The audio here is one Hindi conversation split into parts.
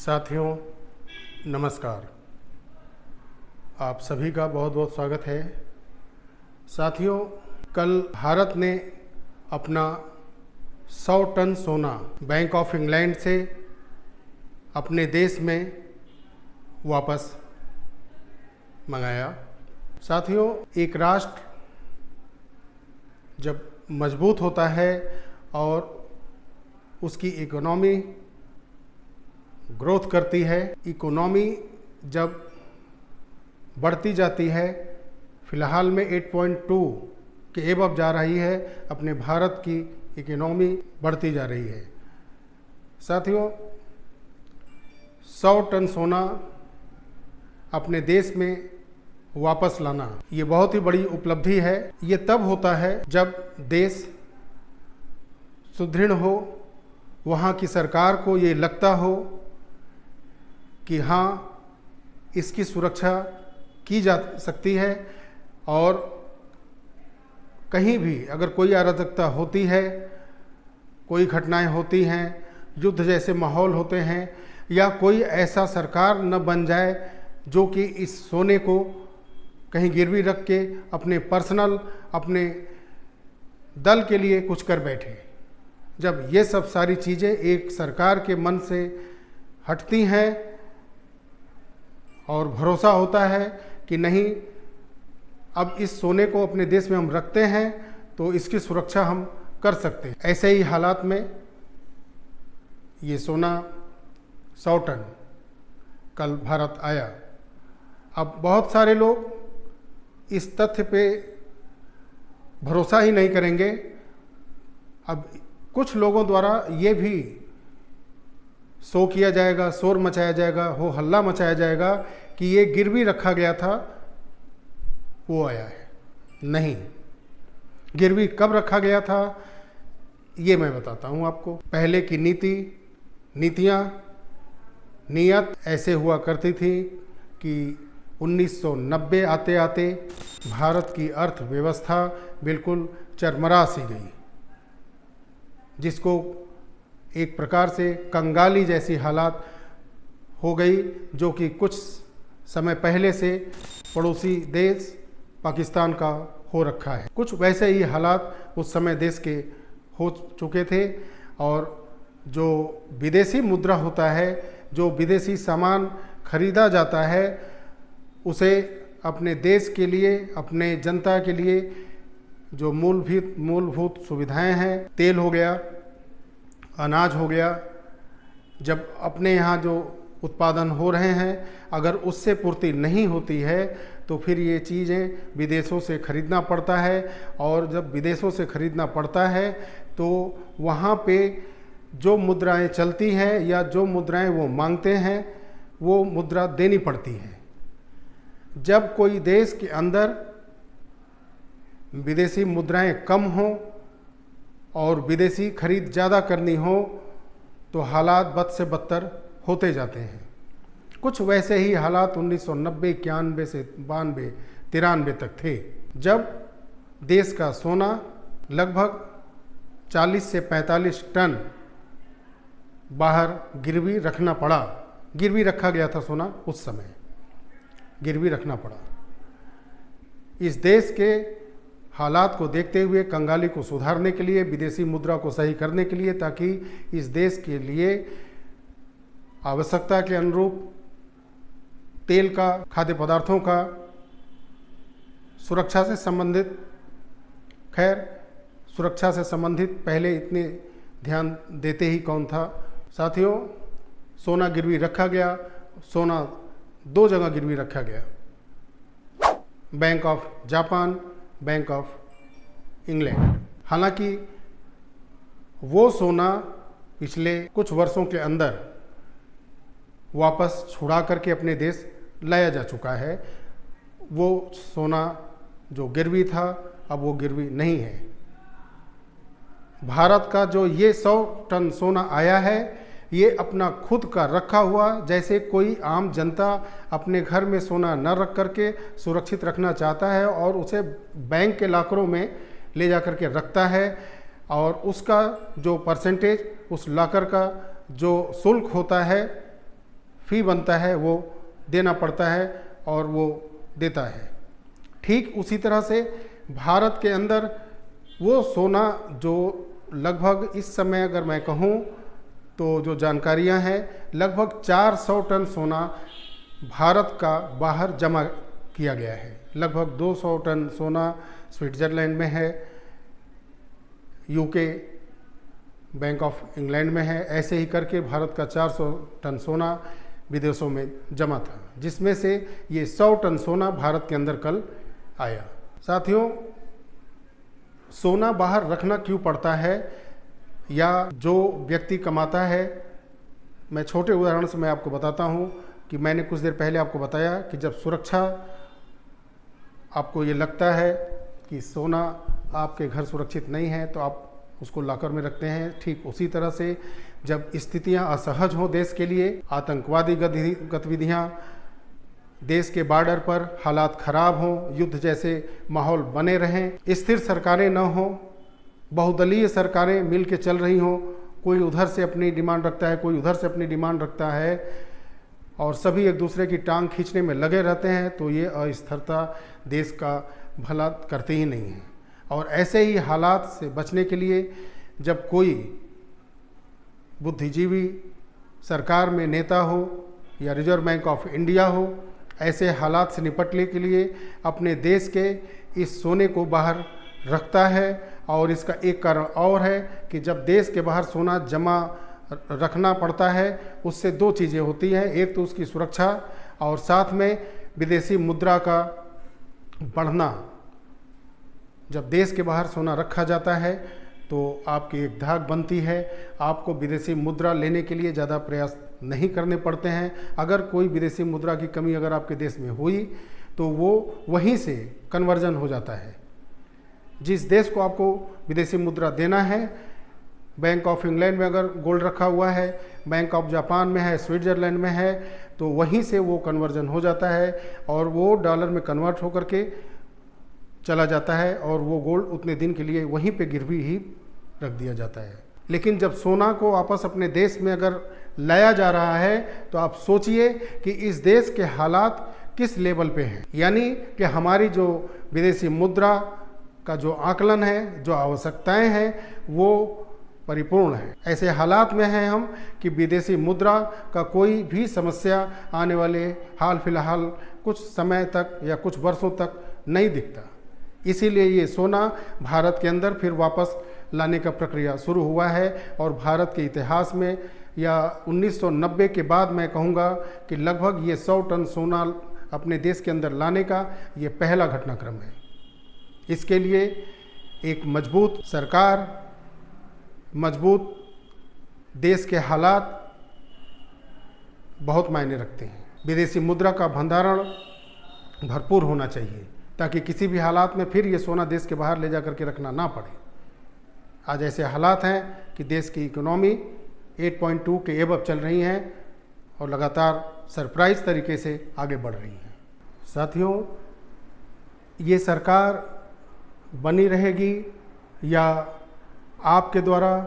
साथियों नमस्कार। आप सभी का बहुत बहुत स्वागत है। साथियों, कल भारत ने अपना 100 टन सोना बैंक ऑफ इंग्लैंड से अपने देश में वापस मंगाया। साथियों, एक राष्ट्र जब मजबूत होता है और उसकी इकोनॉमी ग्रोथ करती है, इकोनॉमी जब बढ़ती जाती है, फ़िलहाल में 8.2 के एबव जा रही है, अपने भारत की इकोनॉमी बढ़ती जा रही है। साथियों, 100 टन सोना अपने देश में वापस लाना ये बहुत ही बड़ी उपलब्धि है। ये तब होता है जब देश सुदृढ़ हो, वहाँ की सरकार को ये लगता हो कि हाँ, इसकी सुरक्षा की जा सकती है और कहीं भी अगर कोई अराजकता होती है, कोई घटनाएं होती हैं, युद्ध जैसे माहौल होते हैं, या कोई ऐसा सरकार न बन जाए जो कि इस सोने को कहीं गिरवी रख के अपने पर्सनल, अपने दल के लिए कुछ कर बैठे। जब ये सब सारी चीज़ें एक सरकार के मन से हटती हैं और भरोसा होता है कि नहीं, अब इस सोने को अपने देश में हम रखते हैं तो इसकी सुरक्षा हम कर सकते हैं। ऐसे ही हालात में ये सोना 100 टन कल भारत आया। अब बहुत सारे लोग इस तथ्य पे भरोसा ही नहीं करेंगे। अब कुछ लोगों द्वारा ये भी शो किया जाएगा, शोर मचाया जाएगा, हो हल्ला मचाया जाएगा कि ये गिरवी रखा गया था, वो आया है। नहीं, गिरवी कब रखा गया था ये मैं बताता हूँ आपको। पहले की नीयत ऐसे हुआ करती थी कि 1990 आते आते भारत की अर्थव्यवस्था बिल्कुल चरमरा सी गई, जिसको एक प्रकार से कंगाली जैसी हालात हो गई, जो कि कुछ समय पहले से पड़ोसी देश पाकिस्तान का हो रखा है। कुछ वैसे ही हालात उस समय देश के हो चुके थे। और जो विदेशी मुद्रा होता है, जो विदेशी सामान खरीदा जाता है, उसे अपने देश के लिए, अपने जनता के लिए जो मूलभूत सुविधाएं हैं, तेल हो गया, अनाज हो गया, जब अपने यहाँ जो उत्पादन हो रहे हैं अगर उससे पूर्ति नहीं होती है तो फिर ये चीज़ें विदेशों से खरीदना पड़ता है। और जब विदेशों से खरीदना पड़ता है तो वहाँ पे जो मुद्राएं चलती हैं या जो मुद्राएं वो मांगते हैं, वो मुद्रा देनी पड़ती है। जब कोई देश के अंदर विदेशी मुद्राएं कम हों और विदेशी खरीद ज़्यादा करनी हो तो हालात बद से बदतर होते जाते हैं। कुछ वैसे ही हालात 1990, 91 से 92, 93 तक थे, जब देश का सोना लगभग 40 से 45 टन बाहर गिरवी रखना पड़ा। गिरवी रखा गया था सोना, उस समय गिरवी रखना पड़ा। इस देश के हालात को देखते हुए, कंगाली को सुधारने के लिए, विदेशी मुद्रा को सही करने के लिए, ताकि इस देश के लिए आवश्यकता के अनुरूप तेल का, खाद्य पदार्थों का, सुरक्षा से संबंधित, खैर सुरक्षा से संबंधित पहले इतने ध्यान देते ही कौन था। साथियों, सोना गिरवी रखा गया। सोना 2 जगह गिरवी रखा गया, bank of Japan, bank of England. हालांकि वो सोना पिछले कुछ वर्षों के अंदर वापस छुड़ा करके अपने देश लाया जा चुका है। वो सोना जो गिरवी था, अब वो गिरवी नहीं है। भारत का जो ये 100 टन सोना आया है, ये अपना खुद का रखा हुआ, जैसे कोई आम जनता अपने घर में सोना न रख करके सुरक्षित रखना चाहता है और उसे बैंक के लॉकरों में ले जा करके रखता है, और उसका जो परसेंटेज, उस लॉकर का जो शुल्क होता है फ़ी बनता है वो देना पड़ता है और वो देता है। ठीक उसी तरह से भारत के अंदर वो सोना जो लगभग इस समय अगर मैं कहूँ तो जो जानकारियाँ हैं, लगभग 400 टन सोना भारत का बाहर जमा किया गया है। लगभग 200 टन सोना स्विट्ज़रलैंड में है, यूके, बैंक ऑफ इंग्लैंड में है। ऐसे ही करके भारत का 400 टन सोना विदेशों में जमा था, जिसमें से ये 100 टन सोना भारत के अंदर कल आया। साथियों, सोना बाहर रखना क्यों पड़ता है, या जो व्यक्ति कमाता है, मैं छोटे उदाहरण से मैं आपको बताता हूँ कि मैंने कुछ देर पहले आपको बताया कि जब सुरक्षा आपको ये लगता है कि सोना आपके घर सुरक्षित नहीं है तो आप उसको लॉकर में रखते हैं। ठीक उसी तरह से जब स्थितियां असहज हों देश के लिए, आतंकवादी गतिविधियां, देश के बॉर्डर पर हालात खराब हों, युद्ध जैसे माहौल बने रहें, स्थिर सरकारें न हों, बहुदलीय सरकारें मिल के चल रही हों, कोई उधर से अपनी डिमांड रखता है, कोई उधर से अपनी डिमांड रखता है और सभी एक दूसरे की टांग खींचने में लगे रहते हैं, तो ये अस्थिरता देश का भला करते ही नहीं है। और ऐसे ही हालात से बचने के लिए जब कोई बुद्धिजीवी सरकार में नेता हो या रिजर्व बैंक ऑफ इंडिया हो, ऐसे हालात से निपटने के लिए अपने देश के इस सोने को बाहर रखता है। और इसका एक कारण और है कि जब देश के बाहर सोना जमा रखना पड़ता है, उससे दो चीज़ें होती हैं। एक तो उसकी सुरक्षा और साथ में विदेशी मुद्रा का बढ़ना। जब देश के बाहर सोना रखा जाता है तो आपकी एक धाक बनती है, आपको विदेशी मुद्रा लेने के लिए ज़्यादा प्रयास नहीं करने पड़ते हैं। अगर कोई विदेशी मुद्रा की कमी अगर आपके देश में हुई तो वो वहीं से कन्वर्जन हो जाता है। जिस देश को आपको विदेशी मुद्रा देना है, बैंक ऑफ इंग्लैंड में अगर गोल्ड रखा हुआ है, बैंक ऑफ जापान में है, स्विट्ज़रलैंड में है, तो वहीं से वो कन्वर्जन हो जाता है और वो डॉलर में कन्वर्ट होकर के चला जाता है और वो गोल्ड उतने दिन के लिए वहीं पे गिरवी ही रख दिया जाता है। लेकिन जब सोना को वापस अपने देश में अगर लाया जा रहा है तो आप सोचिए कि इस देश के हालात किस लेवल पे हैं। यानी कि हमारी जो विदेशी मुद्रा का जो आकलन है, जो आवश्यकताएं हैं, वो परिपूर्ण है। ऐसे हालात में हैं हम कि विदेशी मुद्रा का कोई भी समस्या आने वाले हाल फिलहाल कुछ समय तक या कुछ वर्षों तक नहीं दिखता। इसीलिए ये सोना भारत के अंदर फिर वापस लाने का प्रक्रिया शुरू हुआ है और भारत के इतिहास में या 1990 के बाद मैं कहूँगा कि लगभग ये 100 टन सोना अपने देश के अंदर लाने का ये पहला घटनाक्रम है। इसके लिए एक मजबूत सरकार, मजबूत देश के हालात बहुत मायने रखते हैं। विदेशी मुद्रा का भंडारण भरपूर होना चाहिए ताकि किसी भी हालात में फिर ये सोना देश के बाहर ले जा करके रखना ना पड़े। आज ऐसे हालात हैं कि देश की इकोनॉमी 8.2 के एबव चल रही हैं और लगातार सरप्राइज तरीके से आगे बढ़ रही हैं। साथियों, ये सरकार बनी रहेगी या आपके द्वारा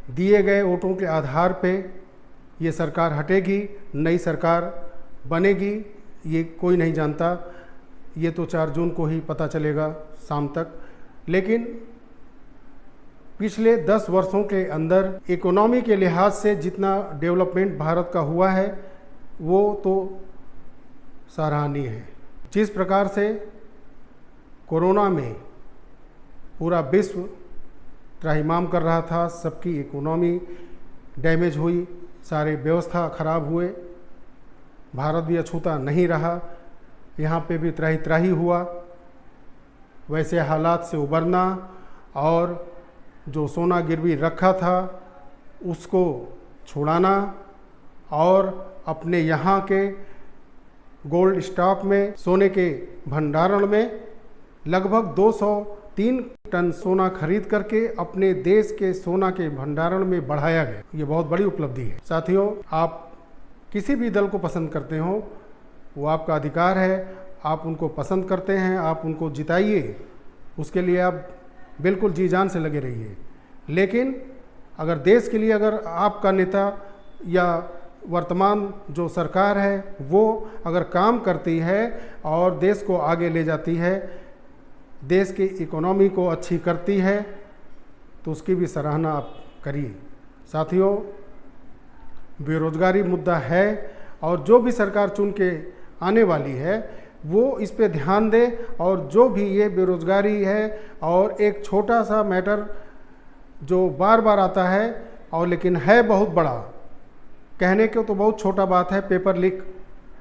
दिए गए वोटों के आधार पे ये सरकार हटेगी, नई सरकार बनेगी, ये कोई नहीं जानता। ये तो 4 जून को ही पता चलेगा शाम तक। लेकिन पिछले 10 वर्षों के अंदर इकोनॉमी के लिहाज से जितना डेवलपमेंट भारत का हुआ है वो तो सराहनीय है। जिस प्रकार से कोरोना में पूरा विश्व त्राहिमाम कर रहा था, सबकी इकोनॉमी डैमेज हुई, सारे व्यवस्था खराब हुए, भारत भी अछूता नहीं रहा, यहाँ पे भी त्राही त्राही हुआ। वैसे हालात से उबरना और जो सोना गिरवी रखा था उसको छुड़ाना और अपने यहाँ के गोल्ड स्टॉक में, सोने के भंडारण में लगभग 203 टन सोना खरीद करके अपने देश के सोना के भंडारण में बढ़ाया गया। ये बहुत बड़ी उपलब्धि है। साथियों, आप किसी भी दल को पसंद करते हो, वो आपका अधिकार है। आप उनको पसंद करते हैं, आप उनको जिताइए, उसके लिए आप बिल्कुल जी जान से लगे रहिए। लेकिन अगर देश के लिए अगर आपका नेता या वर्तमान जो सरकार है वो अगर काम करती है और देश को आगे ले जाती है, देश की इकोनॉमी को अच्छी करती है, तो उसकी भी सराहना आप करिए। साथियों, बेरोजगारी मुद्दा है और जो भी सरकार चुन के आने वाली है वो इस पे ध्यान दे, और जो भी ये बेरोजगारी है और एक छोटा सा मैटर जो बार बार आता है और लेकिन है बहुत बड़ा, कहने को तो बहुत छोटा बात है पेपर लीक,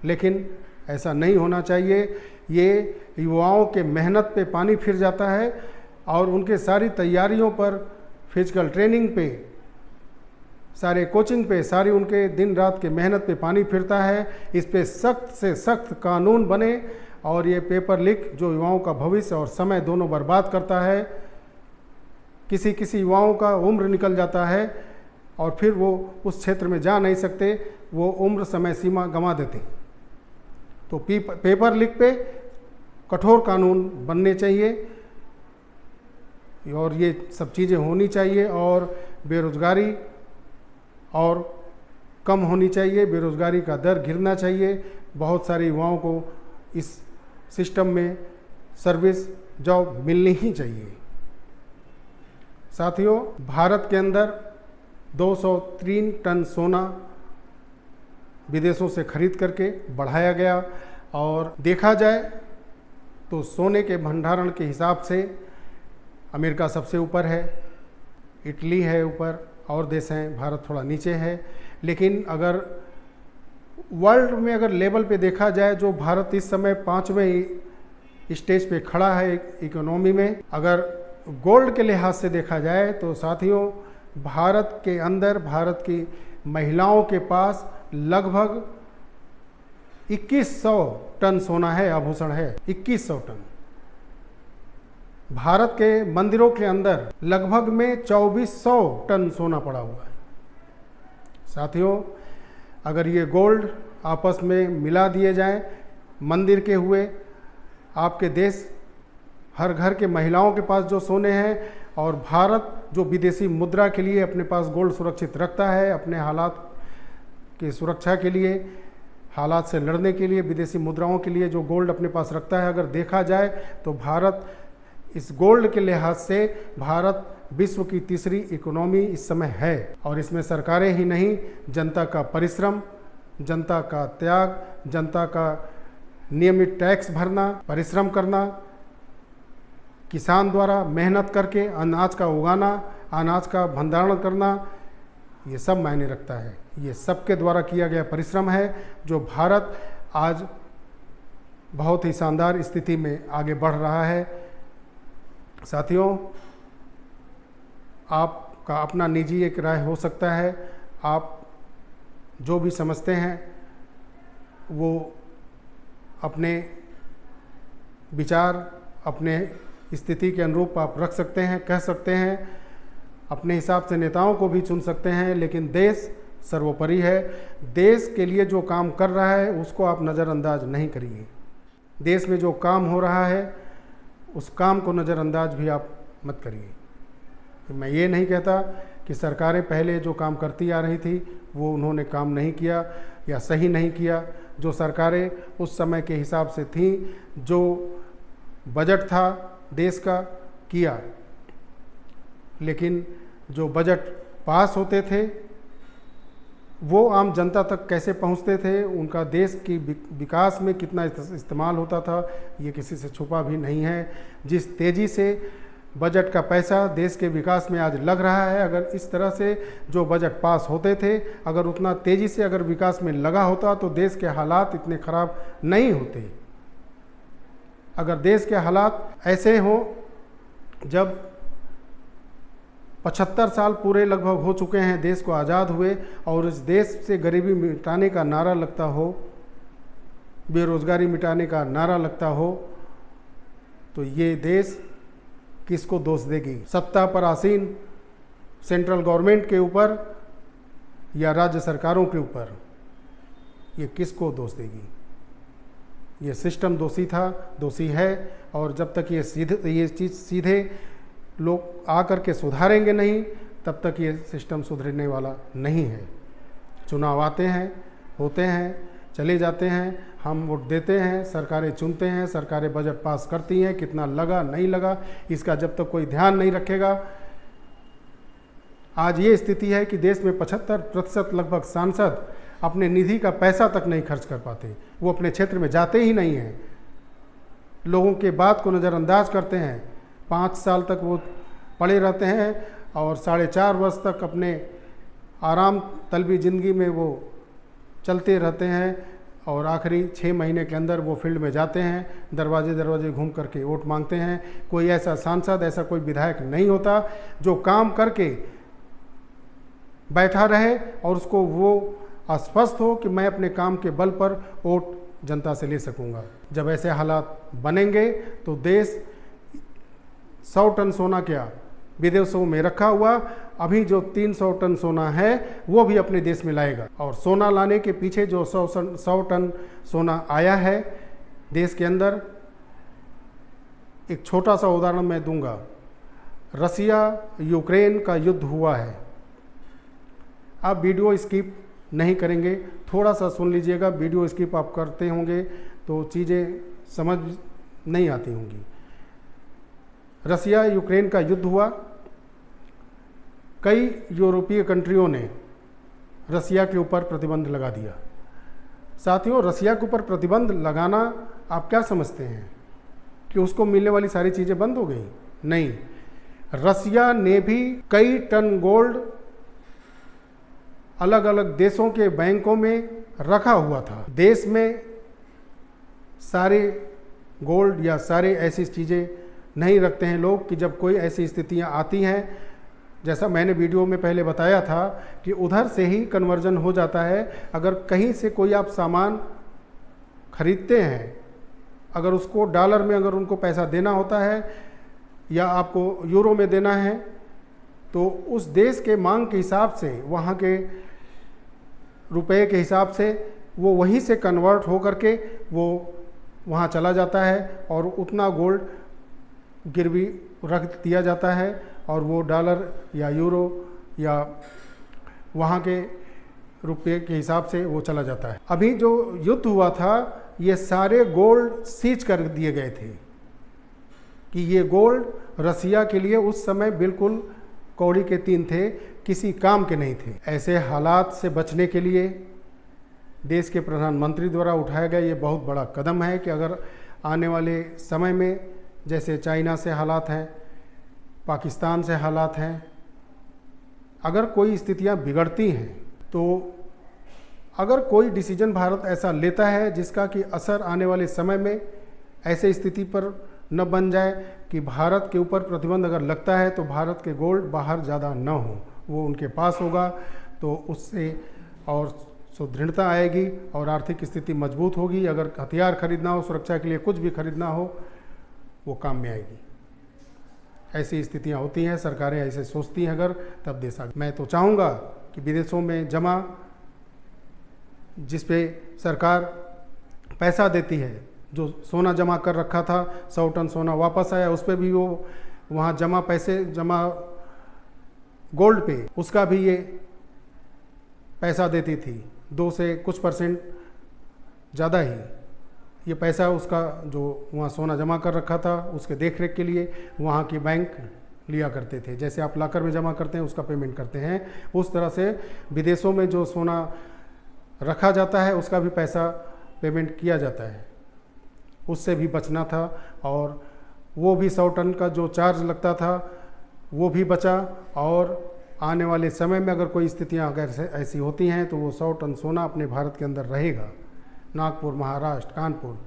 लेकिन ऐसा नहीं होना चाहिए। ये युवाओं के मेहनत पे पानी फिर जाता है और उनके सारी तैयारियों पर, फिजिकल ट्रेनिंग पे, सारे कोचिंग पे, सारी उनके दिन रात के मेहनत पे पानी फिरता है। इस पे सख्त से सख्त कानून बने और ये पेपर लीक जो युवाओं का भविष्य और समय दोनों बर्बाद करता है, किसी युवाओं का उम्र निकल जाता है और फिर वो उस क्षेत्र में जा नहीं सकते, वो उम्र समय सीमा गंवा देते। तो पेपर लीक पे कठोर कानून बनने चाहिए और ये सब चीज़ें होनी चाहिए और बेरोजगारी और कम होनी चाहिए, बेरोजगारी का दर गिरना चाहिए। बहुत सारे युवाओं को इस सिस्टम में सर्विस जॉब मिलनी ही चाहिए। साथियों, भारत के अंदर 203 टन सोना विदेशों से खरीद करके बढ़ाया गया और देखा जाए तो सोने के भंडारण के हिसाब से अमेरिका सबसे ऊपर है, इटली है ऊपर, और देश हैं, भारत थोड़ा नीचे है। लेकिन अगर वर्ल्ड में अगर लेवल पे देखा जाए, जो भारत इस समय 5वें स्टेज पे खड़ा है इकोनॉमी में, अगर गोल्ड के लिहाज से देखा जाए तो साथियों, भारत के अंदर भारत की महिलाओं के पास लगभग 2100 टन सोना है, आभूषण है, 2100 टन। भारत के मंदिरों के अंदर लगभग में 2400 टन सोना पड़ा हुआ है। साथियों, अगर ये गोल्ड आपस में मिला दिए जाएं, मंदिर के हुए आपके देश, हर घर के महिलाओं के पास जो सोने हैं, और भारत जो विदेशी मुद्रा के लिए अपने पास गोल्ड सुरक्षित रखता है, अपने हालात की सुरक्षा के लिए, हालात से लड़ने के लिए, विदेशी मुद्राओं के लिए जो गोल्ड अपने पास रखता है, अगर देखा जाए तो भारत इस गोल्ड के लिहाज से भारत विश्व की तीसरी इकोनॉमी इस समय है। और इसमें सरकारें ही नहीं, जनता का परिश्रम, जनता का त्याग, जनता का नियमित टैक्स भरना, परिश्रम करना, किसान द्वारा मेहनत करके अनाज का उगाना, अनाज का भंडारण करना, ये सब मायने रखता है। ये सबके द्वारा किया गया परिश्रम है जो भारत आज बहुत ही शानदार स्थिति में आगे बढ़ रहा है। साथियों, आपका अपना निजी एक राय हो सकता है, आप जो भी समझते हैं वो अपने विचार, अपने स्थिति के अनुरूप आप रख सकते हैं, कह सकते हैं, अपने हिसाब से नेताओं को भी चुन सकते हैं, लेकिन देश सर्वोपरि है। देश के लिए जो काम कर रहा है उसको आप नज़रअंदाज नहीं करिए। देश में जो काम हो रहा है उस काम को नज़रअंदाज भी आप मत करिए। मैं ये नहीं कहता कि सरकारें पहले जो काम करती आ रही थी वो उन्होंने काम नहीं किया या सही नहीं किया। जो सरकारें उस समय के हिसाब से थीं, जो बजट था देश का, किया, लेकिन जो बजट पास होते थे वो आम जनता तक कैसे पहुंचते थे, उनका देश की विकास में कितना इस्तेमाल होता था, ये किसी से छुपा भी नहीं है। जिस तेज़ी से बजट का पैसा देश के विकास में आज लग रहा है, अगर इस तरह से जो बजट पास होते थे, अगर उतना तेज़ी से अगर विकास में लगा होता तो देश के हालात इतने ख़राब नहीं होते। अगर देश के हालात ऐसे हों, जब 75 साल पूरे लगभग हो चुके हैं देश को आज़ाद हुए और इस देश से गरीबी मिटाने का नारा लगता हो, बेरोजगारी मिटाने का नारा लगता हो, तो ये देश किसको दोष देगी? सत्ता पर आसीन सेंट्रल गवर्नमेंट के ऊपर या राज्य सरकारों के ऊपर? ये किसको दोष देगी? ये सिस्टम दोषी था, दोषी है, और जब तक ये चीज़ सीधे लोग आकर के सुधारेंगे नहीं, तब तक ये सिस्टम सुधरने वाला नहीं है। चुनाव आते हैं, होते हैं, चले जाते हैं, हम वोट देते हैं, सरकारें चुनते हैं, सरकारें बजट पास करती हैं, कितना लगा नहीं लगा इसका जब तक कोई ध्यान नहीं रखेगा। आज ये स्थिति है कि देश में 75% लगभग सांसद अपने निधि का पैसा तक नहीं खर्च कर पाते, वो अपने क्षेत्र में जाते ही नहीं हैं, लोगों के बात को नज़रअंदाज करते हैं। 5 साल तक वो पड़े रहते हैं और 4.5 वर्ष तक अपने आराम तलबी ज़िंदगी में वो चलते रहते हैं और आखिरी 6 महीने के अंदर वो फील्ड में जाते हैं, दरवाजे दरवाजे घूम करके वोट मांगते हैं। कोई ऐसा सांसद, ऐसा कोई विधायक नहीं होता जो काम करके बैठा रहे और उसको वो आश्वस्त हो कि मैं अपने काम के बल पर वोट जनता से ले सकूंगा। जब ऐसे हालात बनेंगे तो देश 100 टन सोना क्या विदेशों में रखा हुआ अभी जो 300 टन सोना है वो भी अपने देश में लाएगा। और सोना लाने के पीछे जो 100 टन सोना आया है देश के अंदर, एक छोटा सा उदाहरण मैं दूंगा। रसिया यूक्रेन का युद्ध हुआ है, आप वीडियो स्किप नहीं करेंगे, थोड़ा सा सुन लीजिएगा। वीडियो स्किप आप करते होंगे तो चीज़ें समझ नहीं आती होंगी। रसिया यूक्रेन का युद्ध हुआ, कई यूरोपीय कंट्रियों ने रसिया के ऊपर प्रतिबंध लगा दिया। साथियों, रसिया के ऊपर प्रतिबंध लगाना आप क्या समझते हैं कि उसको मिलने वाली सारी चीज़ें बंद हो गई? नहीं, रसिया ने भी कई टन गोल्ड अलग अलग देशों के बैंकों में रखा हुआ था। देश में सारे गोल्ड या सारे ऐसी चीज़ें नहीं रखते हैं लोग कि जब कोई ऐसी स्थितियां आती हैं, जैसा मैंने वीडियो में पहले बताया था कि उधर से ही कन्वर्जन हो जाता है। अगर कहीं से कोई आप सामान खरीदते हैं, अगर उसको डॉलर में अगर उनको पैसा देना होता है या आपको यूरो में देना है तो उस देश के मांग के हिसाब से, वहाँ के रुपए के हिसाब से वो वहीं से कन्वर्ट हो करके वो वहाँ चला जाता है और उतना गोल्ड गिरवी रख दिया जाता है और वो डॉलर या यूरो या वहाँ के रुपये के हिसाब से वो चला जाता है। अभी जो युद्ध हुआ था ये सारे गोल्ड सीज कर दिए गए थे कि ये गोल्ड रसिया के लिए उस समय बिल्कुल कौड़ी के तीन थे, किसी काम के नहीं थे। ऐसे हालात से बचने के लिए देश के प्रधानमंत्री द्वारा उठाया गया ये बहुत बड़ा कदम है कि अगर आने वाले समय में जैसे चाइना से हालात हैं, पाकिस्तान से हालात हैं, अगर कोई स्थितियां बिगड़ती हैं तो अगर कोई डिसीजन भारत ऐसा लेता है जिसका कि असर आने वाले समय में ऐसे स्थिति पर न बन जाए कि भारत के ऊपर प्रतिबंध अगर लगता है तो भारत के गोल्ड बाहर ज़्यादा न हो, वो उनके पास होगा, तो उससे और सुदृढ़ता आएगी और आर्थिक स्थिति मजबूत होगी। अगर हथियार खरीदना हो, सुरक्षा के लिए कुछ भी खरीदना हो, वो काम में आएगी। ऐसी स्थितियां होती हैं, सरकारें ऐसे सोचती हैं अगर, तब देश आगे। मैं तो चाहूँगा कि विदेशों में जमा जिस पे सरकार पैसा देती है, जो सोना जमा कर रखा था, 100 टन सोना वापस आया, उस पर भी वो वहाँ जमा पैसे जमा गोल्ड पे उसका भी ये पैसा देती थी, 2 से कुछ % ज़्यादा ही ये पैसा उसका जो वहाँ सोना जमा कर रखा था उसके देख रेख के लिए वहाँ की बैंक लिया करते थे। जैसे आप लॉकर में जमा करते हैं उसका पेमेंट करते हैं, उस तरह से विदेशों में जो सोना रखा जाता है उसका भी पैसा पेमेंट किया जाता है। उससे भी बचना था और वो भी 100 टन का जो चार्ज लगता था वो भी बचा। और आने वाले समय में अगर कोई स्थितियां अगर ऐसी होती हैं तो वो 100 टन सोना अपने भारत के अंदर रहेगा। नागपुर, महाराष्ट्र, कानपुर,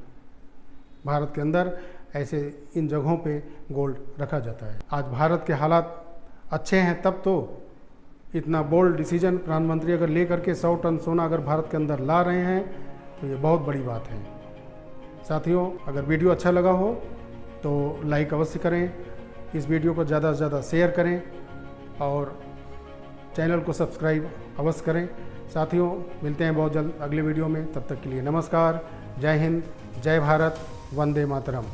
भारत के अंदर ऐसे इन जगहों पे गोल्ड रखा जाता है। आज भारत के हालात अच्छे हैं तब तो इतना बोल्ड डिसीजन प्रधानमंत्री अगर ले करके 100 टन सोना अगर भारत के अंदर ला रहे हैं तो ये बहुत बड़ी बात है। साथियों, अगर वीडियो अच्छा लगा हो तो लाइक अवश्य करें, इस वीडियो को ज़्यादा से ज़्यादा शेयर करें और चैनल को सब्सक्राइब अवश्य करें। साथियों, मिलते हैं बहुत जल्द अगले वीडियो में, तब तक के लिए नमस्कार, जय हिंद, जय भारत, वंदे मातरम।